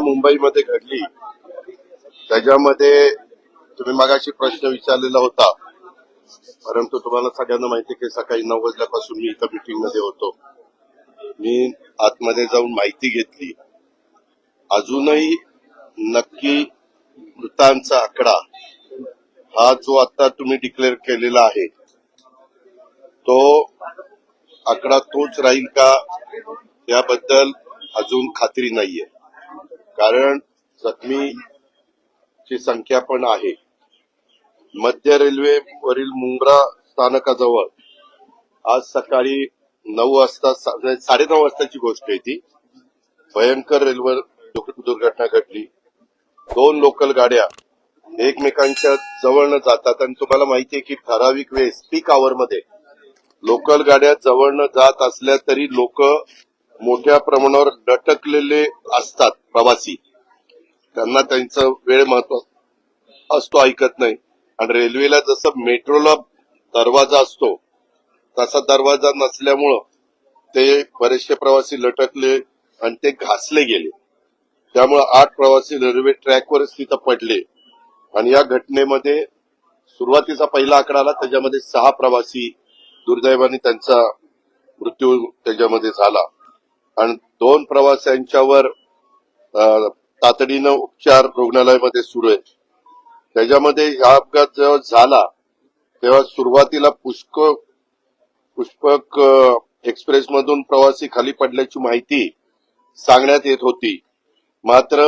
मुंबईमध्ये घडली त्याच्यामध्ये तुम्ही मगाशी प्रश्न विचारलेला होता, परंतु तुम्हाला सगळ्यांना माहिती की सकाळी 9 वाजल्यापासून मी इथं मीटिंग मध्ये होतो. मी आतमध्ये जाऊन माहिती घेतली. अजूनही नक्की मृतांचा आकडा हा जो आता तुम्ही डिक्लेअर केलेला आहे तो आकडा तोच राहील का याबद्दल अजून खात्री नाहीये. कारण जखमीची संख्या पण आहे. मध्य रेल्वेवरील मुंब्रा स्थानकाजवळ आज सकाळी 9 वाजता 9:30 वाजताची गोष्ट आहे ती. भयंकर रेल्वे दुर्घटना घडली. 2 लोकल गाड्या एकमेकांच्या जवळनं जातात आणि तुम्हाला माहितीये की ठराविक वेळेस पीक आवर मध्ये लोकल गाड्या जवळनं जात असल्या तरी लोक मोठ्या प्रमाणावर लटकलेले असतात. प्रवासी त्यांना त्यांचा वेळ महत्व असतो, ऐकत नाही. आणि रेल्वेला जसं मेट्रोला दरवाजा असतो तसा दरवाजा नसल्यामुळं ते बरेचसे प्रवासी लटकले आणि ते घासले गेले. त्यामुळे 8 प्रवासी रेल्वे ट्रॅकवरच तिथं पडले. आणि या घटनेमध्ये सुरुवातीचा पहिला आकडा आला, त्याच्यामध्ये 6 प्रवासी दुर्दैवाने त्यांचा मृत्यू त्याच्यामध्ये झाला आणि 2 प्रवाशांच्यावर तातडीनं उपचार रुग्णालयामध्ये सुरू आहेत. त्याच्यामध्ये हा अपघात जेव्हा झाला तेव्हा सुरुवातीला पुष्पक एक्सप्रेस मधून प्रवासी खाली पडल्याची माहिती सांगण्यात येत होती. मात्र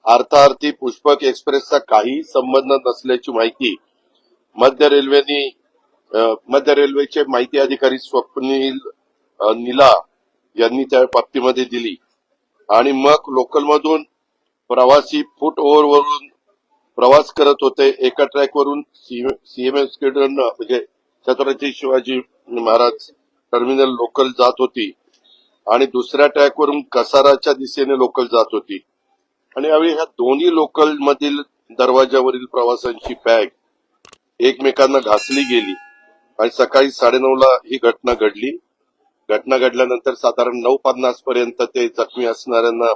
अर्थार्थी पुष्पक एक्सप्रेसचा काही संबंध नसल्याची माहिती मध्य रेल्वेचे माहिती अधिकारी स्वप्नील निला यांनी त्या बाबतीमध्ये दिली. आणि मग लोकलमधून प्रवासी फूट ओव्हरवरून प्रवास करत होते. एका ट्रॅकवरून सीएमएस म्हणजे छत्रपती शिवाजी महाराज टर्मिनल लोकल जात होती आणि दुसऱ्या ट्रॅकवरून कसाराच्या दिशेने लोकल जात होती. आणि यावेळी ह्या दोन्ही लोकल मधील दरवाजावरील प्रवाशांची बॅग एकमेकांना घासली गेली आणि सकाळी 9:30 ही घटना घडली. घटना घडल्यानंतर साधारण 9:50 पर्यंत ते जखमी असणाऱ्यांना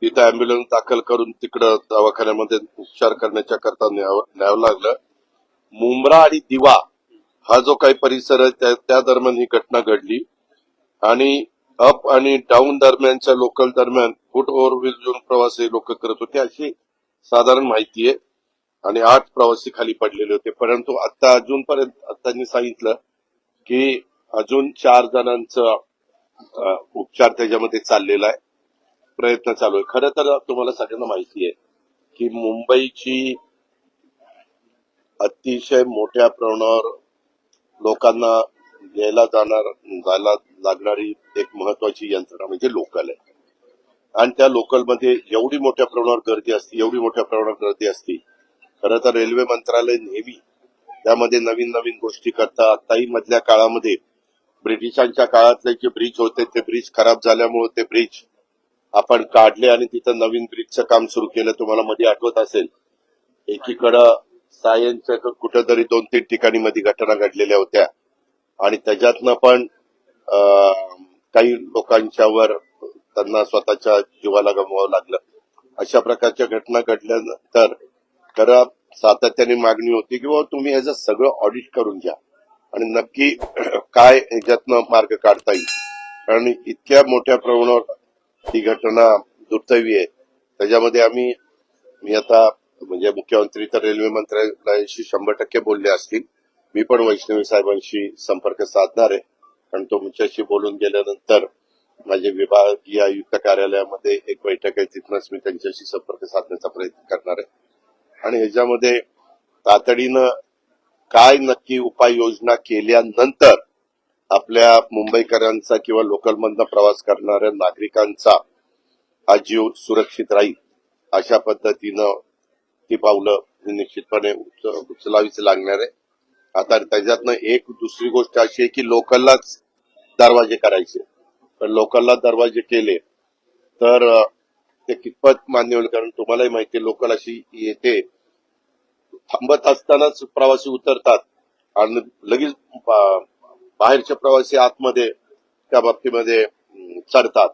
तिथे अँब्युलन्स दाखल करून तिकडं दवाखान्यामध्ये उपचार करण्याच्या करता न्यावं लागलं. मुंब्रा आणि दिवा हा जो काही परिसर आहे त्या दरम्यान ही घटना घडली. आणि अप आणि डाऊन दरम्यानच्या लोकल दरम्यान फूट ओव्हरब्रिजवरून प्रवासी लोक करत होते अशी साधारण माहिती आहे. आणि 8 प्रवासी खाली पडलेले होते. परंतु आता अजूनपर्यंत त्यांनी सांगितलं की अजून 4 जणांचा उपचार त्याच्यामध्ये चाललेला आहे, प्रयत्न चालू आहे. खरं तर तुम्हाला सगळ्यांना माहिती आहे की मुंबईची अतिशय मोठ्या प्रमाणावर लोकांना जायला लागणारी एक महत्वाची यंत्रणा म्हणजे लोकल आहे. आणि त्या लोकलमध्ये एवढी मोठ्या प्रमाणावर गर्दी असते. खरं तर रेल्वे मंत्रालय नेहमी त्यामध्ये नवीन नवीन गोष्टी करतात. आताही मधल्या काळामध्ये ब्रिटिशांच्या काळातले जे ब्रिज होते ते ब्रिज खराब झाल्यामुळे ते ब्रिज आपण काढले आणि तिथं नवीन ब्रिजचं काम सुरू केलं. तुम्हाला मध्ये आठवत असेल एकीकडं सायन्सच्या कुठेतरी 2-3 ठिकाणी मध्ये घटना घडलेल्या होत्या आणि त्याच्यातनं पण काही लोकांच्यावर त्यांना स्वतःच्या जीवाला गमवावं लागलं. अशा प्रकारच्या घटना घडल्यानंतर खरं सातत्याने मागणी होती की बाबा तुम्ही ह्याचं सगळं ऑडिट करून घ्या आणि नक्की काय ह्याच्यातनं मार्ग काढता येईल. कारण इतक्या मोठ्या प्रमाणावर ही घटना दुर्दैवी आहे. त्याच्यामध्ये मी आता म्हणजे मुख्यमंत्री तर रेल्वे मंत्रालयाशी 100% बोलले असतील. मी पण वैष्णवी साहेबांशी संपर्क साधणार आहे. कारण तुमच्याशी बोलून गेल्यानंतर माझे विभागीय आयुक्त कार्यालयामध्ये एक बैठक आहे, तिथूनच मी त्यांच्याशी संपर्क साधण्याचा प्रयत्न करणार आहे. आणि ह्याच्यामध्ये तातडीनं काय नक्की उपाययोजना केल्यानंतर आपल्या मुंबईकरांचा किंवा लोकलमधनं प्रवास करणाऱ्या नागरिकांचा हा जीव सुरक्षित राहील अशा पद्धतीनं ती पावलं निश्चितपणे उचलावीच लागणार आहे. आता त्याच्यातनं एक दुसरी गोष्ट अशी आहे की लोकललाच दरवाजे करायचे. पण लोकलला दरवाजे केले तर ते कितपत मान्य होईल. कारण तुम्हालाही माहिती आहे लोकल अशी येते, थांबत असतानाच प्रवासी उतरतात आणि लगेच बाहेरचे प्रवासी आतमध्ये त्या बाबतीमध्ये चढतात.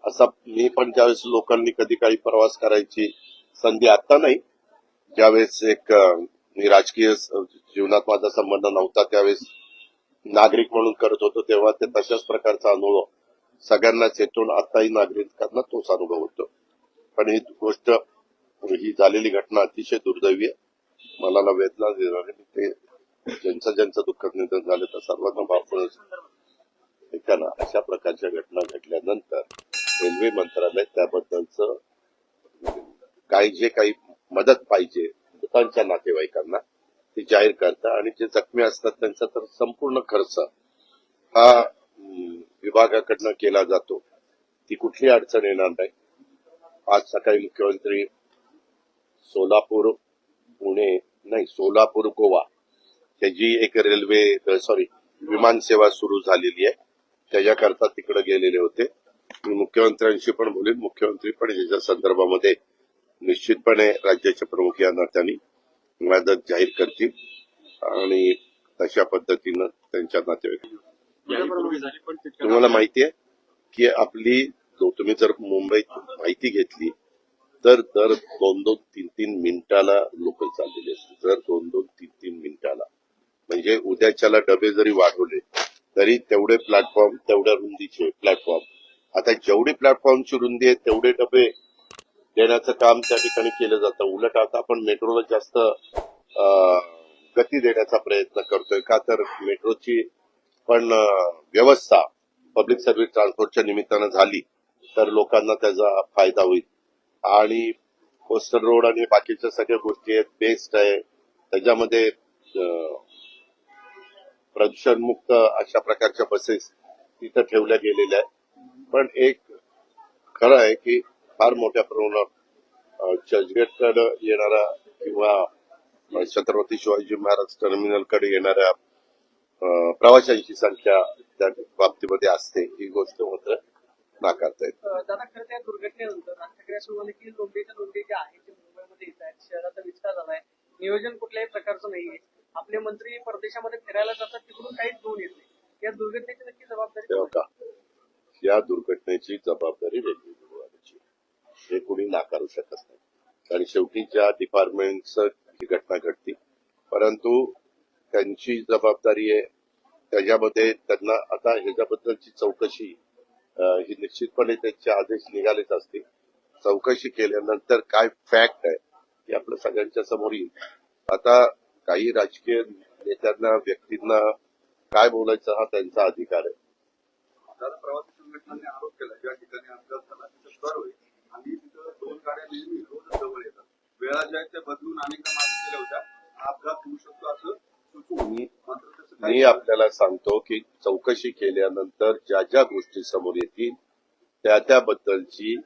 असा मी पण ज्यावेळेस लोकांनी कधी काही प्रवास करायची संधी आता नाही, ज्यावेळेस मी राजकीय जीवनात माझा संबंध नव्हता त्यावेळेस नागरिक म्हणून करत होतो तेव्हा ते तशाच प्रकारचा अनुभव सगळ्यांनाच येतो. आताही नागरिकांना तोच अनुभव होतो. पण ही गोष्ट, ही झालेली घटना अतिशय दुर्दैवी आहे. मला ना वेदना देणारे ते ज्यांचं ज्यांचं दुःखद निधन झालं तर सर्वांना बापून एका ना अशा प्रकारच्या घटना घडल्यानंतर रेल्वे मंत्रालय त्याबद्दलचं काय जे काही मदत पाहिजे मृतांच्या नातेवाईकांना ती जाहीर करतं आणि जे जखमी असतात त्यांचा तर संपूर्ण खर्च हा विभागाकडनं केला जातो. ती कुठली अडचण येणार नाही. आज सकाळी मुख्यमंत्री सोलापूर गोवा त्याची एक विमान सेवा सुरू झालेली आहे, त्याच्याकरता तिकडे गेलेले होते. मी मुख्यमंत्र्यांशी पण बोलेन. मुख्यमंत्री पण याच्या संदर्भामध्ये निश्चितपणे राज्याचे प्रमुख या नात्याने मदत जाहीर करतील आणि तशा पद्धतीनं त्यांच्या नातेवाईक तुम्हाला माहिती आहे की तुम्ही जर मुंबईत माहिती घेतली तर दर 2-2-3-3 मिनिटाला लोकल चाललेली असते. दर 2-2-3-3 मिनिटाला. म्हणजे उद्याच्याला डबे जरी वाढवले तरी तेवढे प्लॅटफॉर्म, तेवढ्या रुंदीचे प्लॅटफॉर्म. आता जेवढी प्लॅटफॉर्मची रुंदी आहे तेवढे डबे देण्याचं काम त्या ठिकाणी केलं जातं. उलट आता आपण मेट्रोला जास्त गती देण्याचा प्रयत्न करतोय. का तर मेट्रोची पण व्यवस्था पब्लिक सर्व्हिस ट्रान्सपोर्टच्या निमित्तानं झाली तर लोकांना त्याचा फायदा होईल. आणि कोस्टल रोड आणि बाकीच्या सगळ्या गोष्टी आहेत, बेस्ट आहे. त्याच्यामध्ये प्रदूषणमुक्त अशा प्रकारच्या बसेस तिथं ठेवल्या गेलेल्या आहेत. पण एक खरं आहे की फार मोठ्या प्रमाणात चर्चगेटकडे येणारा किंवा छत्रपती शिवाजी महाराज टर्मिनलकडे येणाऱ्या प्रवाशांची संख्या त्या बाबतीमध्ये असते. ही गोष्ट मात्र नाकारता येते. दादा, खरं त्या दुर्घटनेनंतर राष्ट्रक्रिया सुरू झाली की लोंढेच्या नोंदी ज्या आहेत ते मुंबईमध्ये येत आहेत. शहराचा विस्तार झालाय, नियोजन कुठल्याही प्रकारचं नाहीये. आपले मंत्री परदेशामध्ये फिरायला जातात, तिकडून काहीच घेऊन येत नाही. या दुर्घटनेची नक्की जबाबदारी का या दुर्घटनेची जबाबदारी रेल्वे विभागाची, हे कोणी नाकारू शकत नाही. कारण शेवटी ज्या डिपार्टमेंटचं ही घटना घडती, परंतु त्यांची जबाबदारी आहे. त्याच्यामध्ये त्यांना आता ह्याच्याबद्दलची चौकशी ही निश्चितपणे त्यांचे आदेश निघालेच असतील. चौकशी केल्यानंतर काय फॅक्ट आहे हे आपल्या सगळ्यांच्या समोर येईल. आता काही राजकीय नेत्यांना, व्यक्तींना काय बोलायचं हा त्यांचा अधिकार आहे. प्रवासी संघटनांनी आरोप केला ज्या ठिकाणी अपघात झाला तिथं कर होईल आणि तिथं 2 गाड्या नेहमी रोज जवळ येतात. वेळा ज्या त्या बदलून अनेकदा मागे केल्या होत्या. हा अपघात होऊ शकतो असं मी आपल्याला सांगतो की चौकशी केल्यानंतर ज्या ज्या गोष्टी समोर येतील त्या त्याबद्दलची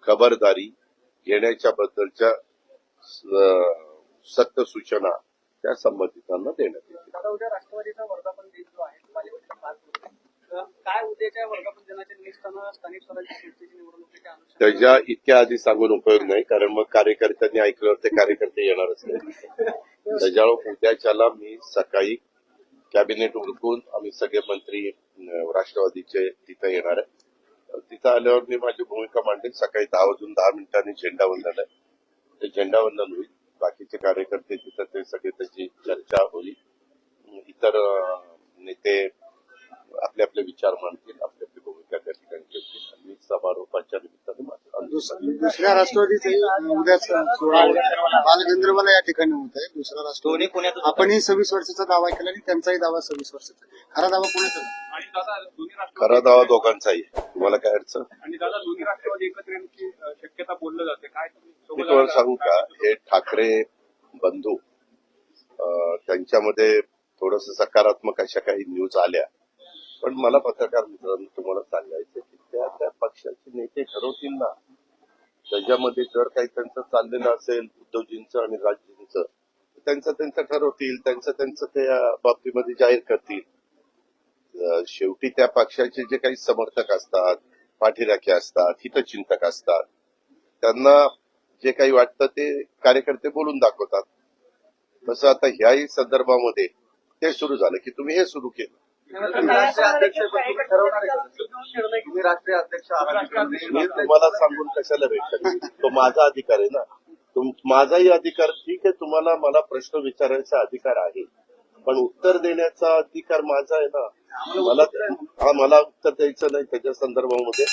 खबरदारी घेण्याच्या बद्दलच्या सक्त सूचना त्या संबंधितांना देण्यात येतील. दादा, उद्या राष्ट्रवादीचा वर्धापन दिन जो आहे काय उद्याच्या वर्धापन दिनाच्या निमित्तानं स्थानिक स्वराज्य संस्थेची निवडणुकीच्या अनुषंगाने त्याच्या इतक्या आधी सांगून उपयोग नाही, कारण मग कार्यकर्त्यांनी ऐकलं ते कार्यकर्ते येणारच नाही. त्याच्यामुळे उद्याच्याला मी सकाळी कॅबिनेट उरकून आम्ही सगळे मंत्री राष्ट्रवादीचे तिथं येणार आहे. तिथं आल्यावर मी माझी भूमिका मांडेल. सकाळी 10 वाजून 10 मिनिटांनी झेंडावंदन आहे, ते झेंडावंदन होईल. बाकीचे कार्यकर्ते तिथं ते सगळे त्याची चर्चा होईल. इतर नेते आपले आपले विचार मांडतील, आपली आपली भूमिका त्या ठिकाणी ठेवतील आणि समारोपाच्या निमित्ताने दुसऱ्या राष्ट्रवादीचाही उद्याच सोहळा बालगंधर्वाला या ठिकाणी होत आहे. दुसरा राष्ट्रवादी आपणही 26 वर्षाचा दावा केला आणि त्यांचाही दावा 26 वर्षाचा. खरा दावा कोणाचा? खरा दावा दोघांचाही. तुम्हाला काय अडचण? आणि दादा, दोन्ही राष्ट्रवादी एकत्र येण्याची शक्यता बोललं जाते. काय मी तुम्हाला सांगू का, हे ठाकरे बंधू त्यांच्यामध्ये थोडस सकारात्मक अशा काही न्यूज आल्या. पण मला पत्रकार मित्रांनो तुम्हाला सांगायचं की त्या पक्षाचे नेते ठरवतील ना. त्याच्यामध्ये जर काही त्यांचं चाललेलं असेल उद्धवजींचं आणि राजजींचं, त्यांचं ठरवतील, त्यांचं त्या बाबतीमध्ये जाहीर करतील. शेवटी त्या पक्षाचे जे काही समर्थक असतात, पाठीराखे असतात, हितचिंतक असतात, त्यांना जे काही वाटतं ते कार्यकर्ते बोलून दाखवतात. तसं आता ह्याही संदर्भामध्ये ते सुरू झालं की तुम्ही हे सुरू केलं, राष्ट्रीय अध्यक्ष तुम्ही राष्ट्रीय अध्यक्ष आहात. मी तुम्हाला सांगून कशाला भेटलं? तो माझा अधिकार आहे ना. माझाही अधिकार ठीक आहे. तुम्हाला मला प्रश्न विचारायचा अधिकार आहे, पण उत्तर देण्याचा अधिकार माझा आहे ना. मला उत्तर द्यायचं नाही त्याच्या संदर्भामध्ये.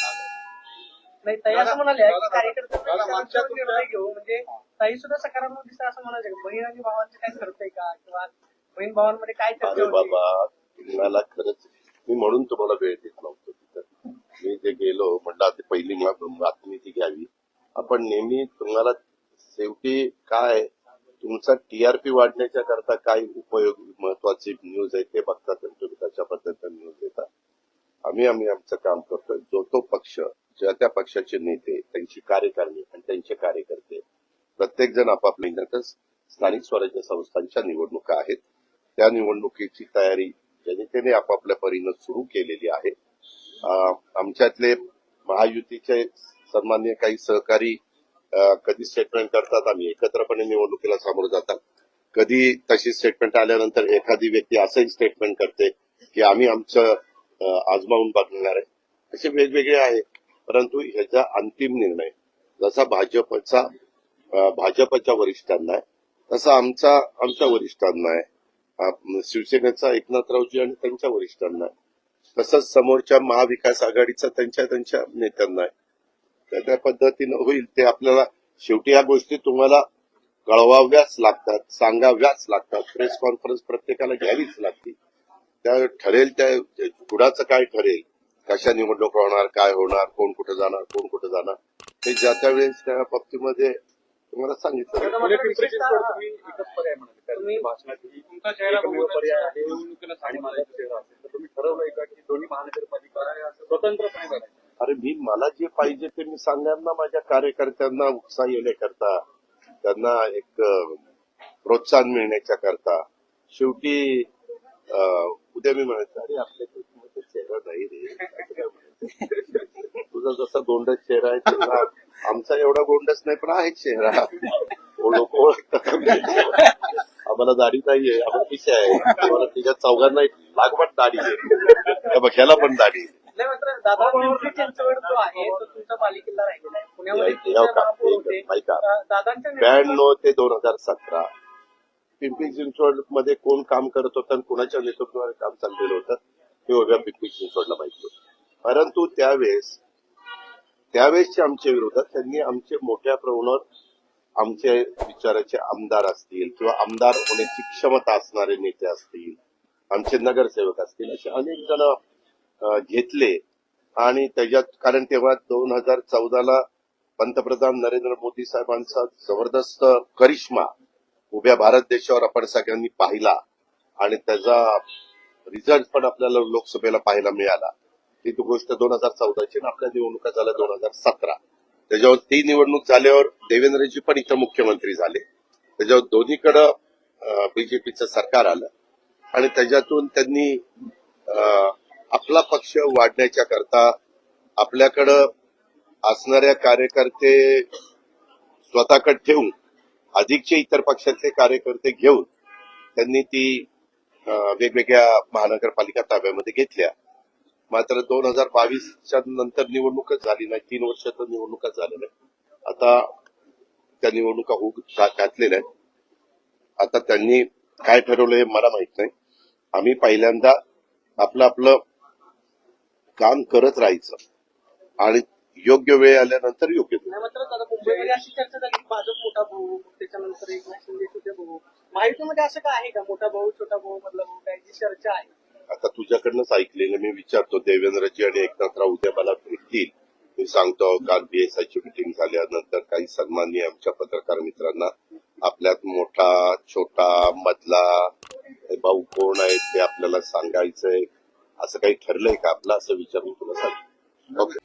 नाही, ताई असं म्हणाले की कार्यकर्त्यांचा निर्णय घेऊ, म्हणजे ताई सुद्धा सकारात्मक दिसतं असं म्हणायचं का? बहीण आणि भावांचं काय ठरतंय का, किंवा बहीण भावांमध्ये काय चर्चा अरे होती? बाबा, तुम्हाला खरंच मी म्हणून तुम्हाला वेळ देत नव्हतो तिथं. मी जे गेलो म्हटलं आता पहिली बातमी ती घ्यावी. आपण नेहमी तुम्हाला शेवटी काय तुमचा टीआरपी वाढण्याच्या करता काय उपयोग महत्वाची न्यूज आहे ते बघता, तुम्ही त्याच्या पद्धतीने न्यूज देता. आम्ही आमचं काम करतोय. जो तो पक्ष, ज्या त्या पक्षाचे नेते, त्यांची कार्यकारिणी आणि त्यांचे कार्यकर्ते प्रत्येक जण आपापल्या स्थानिक स्वराज्य संस्थांच्या निवडणुका आहेत. त्या निवडणुकीची तयारी जनतेने आपापल्या परीनं सुरू केलेली आहे. आमच्यातले महायुतीचे सन्माननीय काही सहकारी कधी स्टेटमेंट करतात, आम्ही एकत्रपणे निवडणुकीला सामोरं जातात. कधी तशी स्टेटमेंट आल्यानंतर एखादी व्यक्ती असंही स्टेटमेंट करते की आम्ही आमचं आजमावून बघणार आहे. असे वेगवेगळे आहे. परंतु ह्याचा अंतिम निर्णय जसा भाजपच्या वरिष्ठांना आहे तसा आमच्या वरिष्ठांना आहे. शिवसेनेचा एकनाथरावजी आणि त्यांच्या वरिष्ठांना आहे. तसंच समोरच्या महाविकास आघाडीचा त्यांच्या नेत्यांना आहे. त्या पद्धतीनं होईल. ते आपल्याला शेवटी या गोष्टी तुम्हाला कळवाव्याच लागतात, सांगाव्याच लागतात. प्रेस कॉन्फरन्स प्रत्येकाला घ्यावीच लागते. त्या ठरेल त्या पुढाचं काय ठरेल, कशा निवडणूक होणार, काय होणार, कोण कुठं जाणार ते ज्या त्या वेळेस त्या बाबतीमध्ये तुम्हाला सांगितलं. एकच पर्याय म्हणाले तुम्ही भाषणात तुमचा चेहरा पर्याय आहे. निवडणुकीला साडी मारायचा चेहरा असेल तर तुम्ही ठरवलंय का की दोन्ही महानगरपालिका स्वतंत्रपणे करायचं? अरे मला जे पाहिजे ते मी सांगणार ना. माझ्या कार्यकर्त्यांना उत्साह येण्याकरता, त्यांना एक प्रोत्साहन मिळण्याच्या करता. शेवटी उद्या मी म्हणायचं अरे आपल्या चेहरा नाही रे, तुझा जसा गोंडस चेहरा आहे तसा आमचा एवढा गोंडस नाही, पण आहे चेहरा. लोक ओळखतात. आम्हाला दाढी नाहीये, आम्हाला पिशा आहे. आम्हाला तिच्या चौघांना लागवट दाढी आहे, ह्याला पण दाढी. नाही, मात्र दादा पिंपरी चिंचवड जो आहे तो तुमचा पालिकेला राहिलेला आहे. पुण्यामध्ये महापौर होते. दादांच्या 92 ते 2017 पिंपरी चिंचवड मध्ये कोण काम करत होतं आणि कुणाच्या नेतृत्वाने काम चाललेलं होतं हे वेगळ्या पिंपरी चिंचवडला माहिती होतं. परंतु त्यावेळेसचे आमच्या विरोधात त्यांनी आमचे मोठ्या प्रमाणावर आमचे विचाराचे आमदार असतील किंवा आमदार होण्याची क्षमता असणारे नेते असतील, आमचे नगरसेवक असतील, असे अनेक जण घेतले. आणि त्याच्यात कारण तेव्हा 2014ला पंतप्रधान नरेंद्र मोदी साहेबांचा जबरदस्त करिश्मा उभ्या भारत देशावर आपण सगळ्यांनी पाहिला आणि त्याचा रिझल्ट पण आपल्याला लोकसभेला पाहायला मिळाला. ती गोष्ट 2014ची आणि आपल्या निवडणुका झाल्या 2017. त्याच्यावर ती निवडणूक झाल्यावर देवेंद्रजी पण इथं मुख्यमंत्री झाले. त्याच्यावर दोन्हीकडं बीजेपीचं सरकार आलं आणि त्याच्यातून त्यांनी आपला पक्ष वाढण्याच्या करता आपल्याकडं असणाऱ्या कार्यकर्ते स्वतःकडे ठेवून अधिकचे इतर पक्षातले कार्यकर्ते घेऊन त्यांनी ती वेगवेगळ्या महानगरपालिका ताब्यामध्ये घेतल्या. मात्र 2022च्या नंतर निवडणूकच झाली नाही. 3 वर्ष तर निवडणुकाच झाल्या नाही. आता त्या निवडणुका होऊ घातलेल्या आहेत. आता त्यांनी काय ठरवलं हे मला माहित नाही. आम्ही पहिल्यांदा आपलं काम करत राहायचं आणि योग्य वेळ आल्यानंतर योग्य. मात्र दादा मुंबईमध्ये अशी चर्चा झाली की भाजप मोठा भाऊ, त्याच्यानंतर एकनाथ शिंदे छोटे भाऊ. महायुतीमध्ये असं काय आहे का, मोठा भाऊ छोटा भाऊ मधला भाऊ, काय जी चर्चा आहे? आता तुझ्याकडनंच ऐकलेलं मी विचारतो. देवेंद्रजी आणि एकनाथराव उद्या मला भेटतील. मी सांगतो काल बीएसआयची मिटिंग झाल्यानंतर काही सन्माननीय आमच्या पत्रकार मित्रांना आपल्यात मोठा छोटा मधला भाऊ कोण आहे ते आपल्याला सांगायचंय. असं काही ठरलंय का आपलं, असं विचारून तुला सांग. ओके.